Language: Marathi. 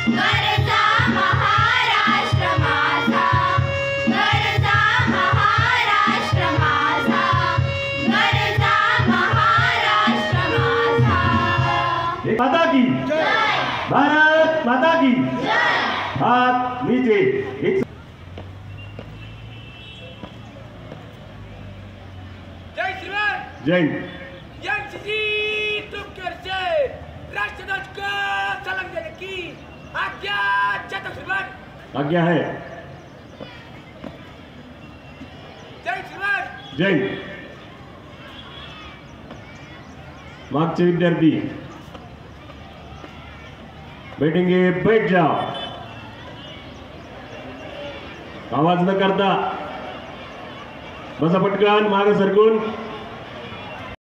गरजा महाराष्ट्र माझा, गरजा महाराष्ट्र माझा, गरजा महाराष्ट्र माझा। माता की जय, भारत माता की जय। हात नीचे। जय श्रीमान। जय। तुमचे राष्ट्रध्वज को सलाम देने की आज्ञा चाहता श्रीमान। आज्ञा है। जय श्रीमान। जय। मागचे विद्यार्थी बैठेंगे, बैठ जाओ, आवाज न करता बसा, पटकन मागे सरकून।